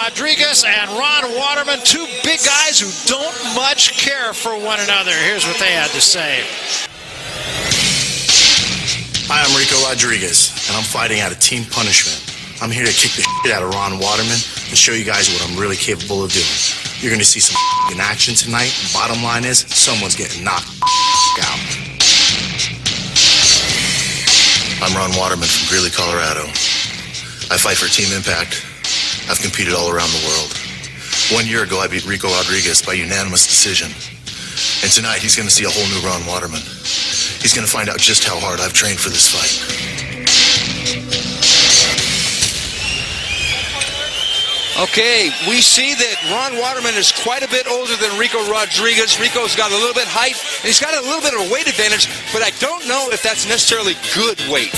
Rodriguez and Ron Waterman, two big guys who don't much care for one another. Here's what they had to say. Hi, I'm Ricco Rodriguez, and I'm fighting out of Team Punishment. I'm here to kick the shit out of Ron Waterman and show you guys what I'm really capable of doing. You're going to see some in action tonight. Bottom line is, someone's getting knocked out. I'm Ron Waterman from Greeley, Colorado. I fight for Team Impact. I've competed all around the world. 1 year ago, I beat Ricco Rodriguez by unanimous decision. And tonight, he's going to see a whole new Ron Waterman. He's going to find out just how hard I've trained for this fight. Okay, we see that Ron Waterman is quite a bit older than Ricco Rodriguez. Ricco's got a little bit of height, and he's got a little bit of a weight advantage, but I don't know if that's necessarily good weight.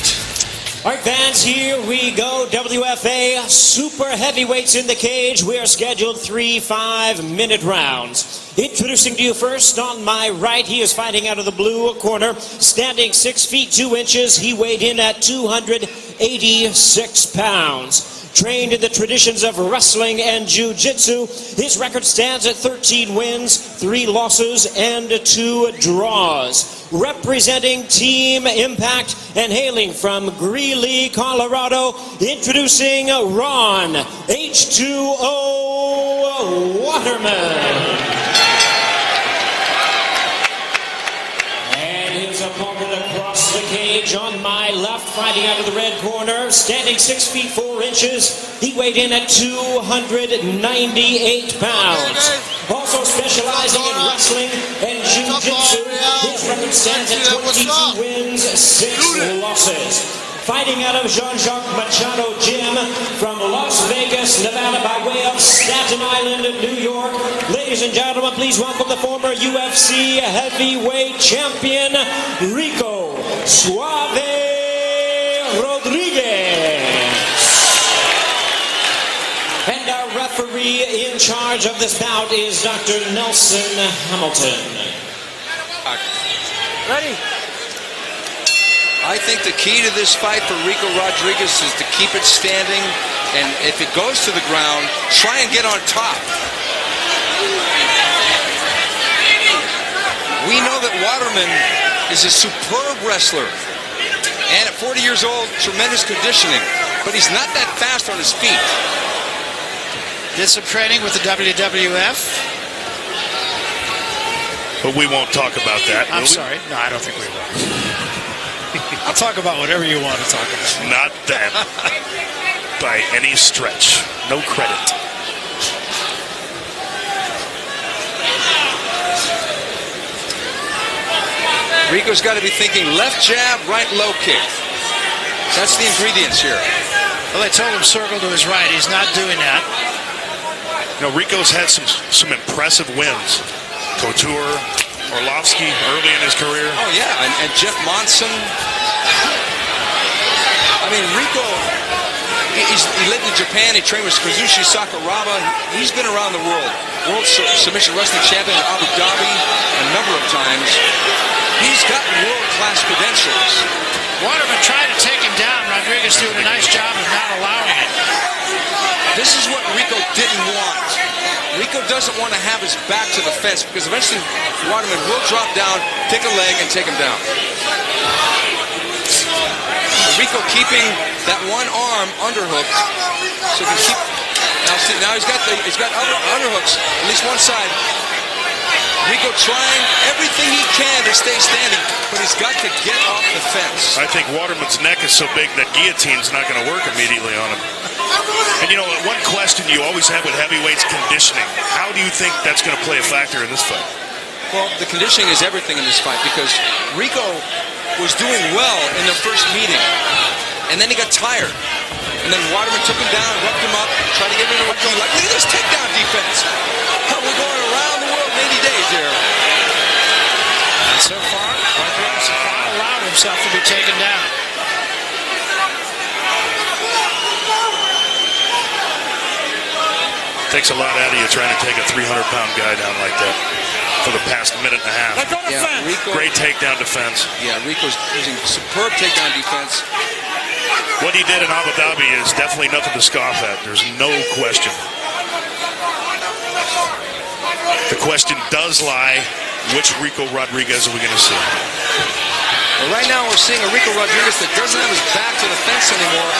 All right, fans, here we go. WFA Super Heavyweights in the cage. We are scheduled 3 5-minute rounds. Introducing to you first, on my right, he is fighting out of the blue corner, standing 6 feet 2 inches. He weighed in at 286 pounds. Trained in the traditions of wrestling and jiu-jitsu, his record stands at 13 wins, 3 losses, and 2 draws. Representing Team Impact and hailing from Greeley, Colorado, introducing Ron H2O Waterman. And his opponent across the cage on my left, fighting out of the red corner, standing 6 feet 4 inches. He weighed in at 298 pounds. Also specializing in wrestling and jiu-jitsu, his record stands at 22 wins, 6 losses. Fighting out of Jean-Jacques Machado Gym from Las Vegas, Nevada, by way of Staten Island, New York. Ladies and gentlemen, please welcome the former UFC Heavyweight Champion, Ricco Suave Rodriguez. And our referee in charge of this bout is Dr. Nelson Hamilton. Ready? I think the key to this fight for Ricco Rodriguez is to keep it standing, and if it goes to the ground, try and get on top. We know that Waterman is a superb wrestler, and at 40 years old, tremendous conditioning, but he's not that fast on his feet. Did some training with the WWF. But we won't talk about that. I'm sorry. No, I don't think we will. I'll talk about whatever you want to talk about. Not that. By any stretch. No credit. Ricco's got to be thinking left jab, right low kick. That's the ingredients here. Well, they told him circle to his right. He's not doing that. You know, Ricco's had some impressive wins. Couture, Orlovsky early in his career. Oh, yeah, and Jeff Monson. I mean, Ricco, he lived in Japan. He trained with Kazushi Sakuraba. He's been around the world. World Submission Wrestling Champion in Abu Dhabi a number of times. He's got world-class credentials. Waterman tried to take him down. Rodriguez doing a nice job of not allowing it. This is what Ricco didn't want. Ricco doesn't want to have his back to the fence because eventually Waterman will drop down, take a leg, and take him down. Ricco keeping that one arm underhooked, so he can keep. Now he's got other underhooks, at least one side. Ricco trying everything he can to stay standing, but he's got to get off the fence. I think Waterman's neck is so big that guillotine's not going to work immediately on him. And you know, one question you always have with heavyweights, conditioning. How do you think that's going to play a factor in this fight? Well, the conditioning is everything in this fight because Ricco was doing well in their first meeting, and then he got tired. And then Waterman took him down, roughed him up, tried to get him into a key. Like, look at this takedown defense. We're going around the world in 80 days here. And so far, Rodriguez has not allowed himself to be taken down. Takes a lot out of you trying to take a 300-pound guy down like that for the past minute and a half. Yeah, Ricco, great takedown defense. Yeah, Ricco's using superb takedown defense. What he did in Abu Dhabi is definitely nothing to scoff at. There's no question. The question does lie, which Ricco Rodriguez are we going to see? Well, right now we're seeing a Ricco Rodriguez that doesn't have his back to the fence anymore.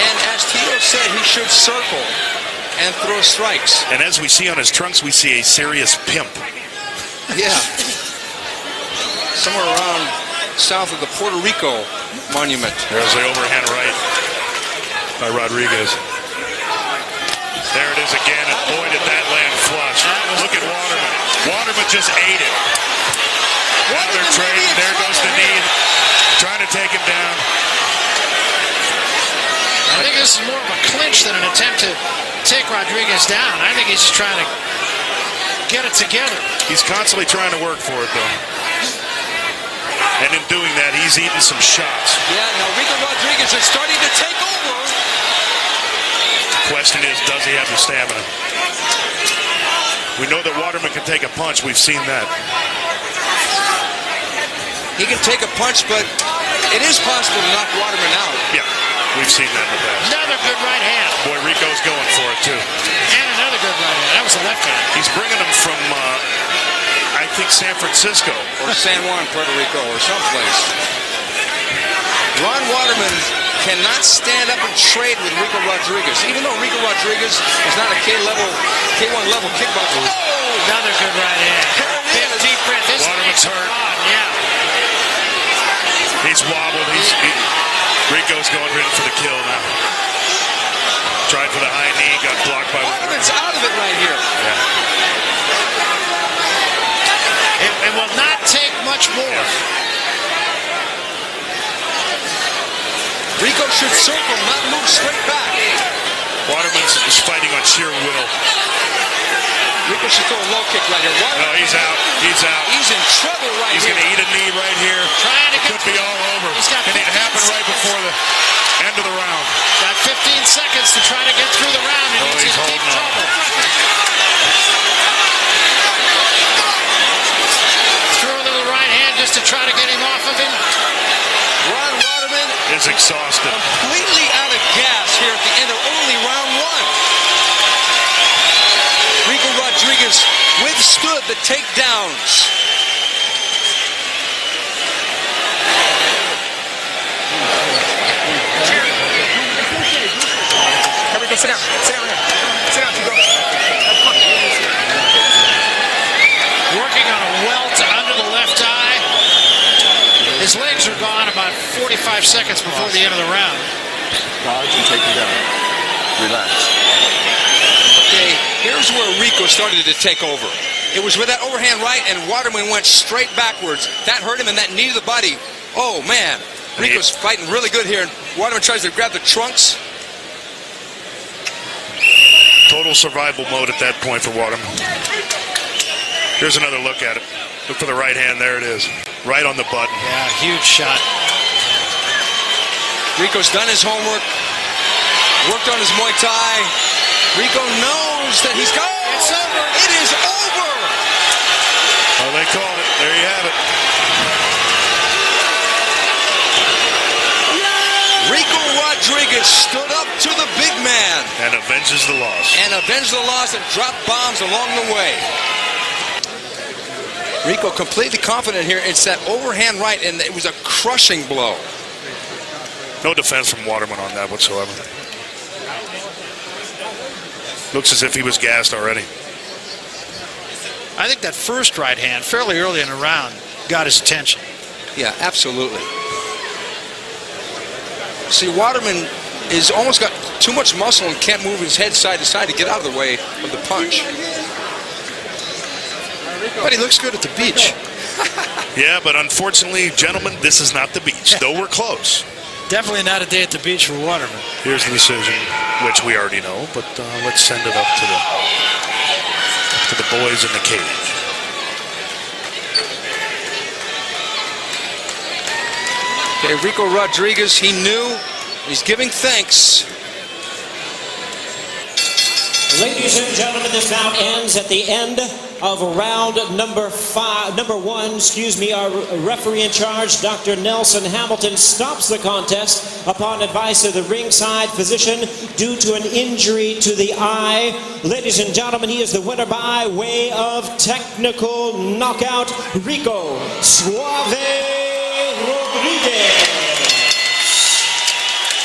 And as Tito said, he should circle and throw strikes. And as we see on his trunks, we see a serious pimp. Yeah. Somewhere around south of the Puerto Rico monument. There's the overhand right by Rodriguez. There it is again, and boy, did that land flush. Look at Waterman. Waterman just ate it. Now they're trading. There goes the knee. Trying to take him down. I think this is more of a clinch than an attempt to take Rodriguez down. I think he's just trying to get it together. He's constantly trying to work for it, though. And in doing that, he's eating some shots. Yeah, now Ricco Rodriguez is starting to take over. The question is, does he have the stamina? We know that Waterman can take a punch. We've seen that. He can take a punch, but it is possible to knock Waterman out. Yeah, we've seen that in the past. Another good right hand. Boy, Ricco's going for it, too. And another good right hand. That was a left hand. He's bringing him from, I think, San Francisco. Or San Juan, Puerto Rico, or someplace. Ron Waterman cannot stand up and trade with Ricco Rodriguez. Even though Ricco Rodriguez is not a K1 level kickboxer. Oh! Another good right hand. Big deep breath. This Waterman's hurt. Yeah. He's wobbled. Ricco's going in for the kill now. Tried for the high knee, got blocked by Waterman's out of it right here. Yeah. It will not take much more. Ricco should circle, not move straight back. Waterman's is fighting on sheer will. Ricco should throw a low kick right here. No, he's out. He's out. He's in trouble right He's here. going to eat a knee right here. Trying to get Could be all over. He's got And it happened right before the end of the round. Got 15 seconds to try to get through the round. And he's in deep holding on. trouble. Threw a little right hand just to try to get him off of him. Ron Waterman Is exhausted. completely out of gas here at the end of only round one. Ricco Rodriguez withstood the takedowns. Here we go, sit down. Sit down here. Sit down, Chico. Working on a welt under the left eye. His legs are gone about 45 seconds before the end of the round. Dodge and take him down. Relax. Okay, here's where Ricco started to take over. It was with that overhand right, and Waterman went straight backwards. That hurt him, and that knee to the body. Oh, man. Ricco's fighting really good here, and Waterman tries to grab the trunks. Total survival mode at that point for Waterman. Here's another look at it. Look for the right hand. There it is. Right on the button. Yeah, huge shot. Ricco's done his homework. Worked on his Muay Thai. Ricco knows that he's got. It's over. It is over. Well, they called it. There you have it. Ricco Rodriguez stood up to the big man. And avenges the loss. And avenged the loss and dropped bombs along the way. Ricco completely confident here. It's that overhand right, and it was a crushing blow. No defense from Waterman on that whatsoever. Looks as if he was gassed already. I think that first right hand, fairly early in the round, got his attention. Yeah, absolutely. See, Waterman is almost got too much muscle and can't move his head side to side to get out of the way of the punch. But he looks good at the beach. Yeah, but unfortunately, gentlemen, this is not the beach. Though we're close. Definitely not a day at the beach for Waterman. Here's the decision, which we already know, but let's send it up to the boys in the cage. Okay, Ricco Rodriguez, he knew. He's giving thanks. Ladies and gentlemen, this now ends at the end of round number one, our referee in charge, Dr. Nelson Hamilton, stops the contest upon advice of the ringside physician due to an injury to the eye. Ladies and gentlemen, he is the winner by way of technical knockout, Ricco Suave.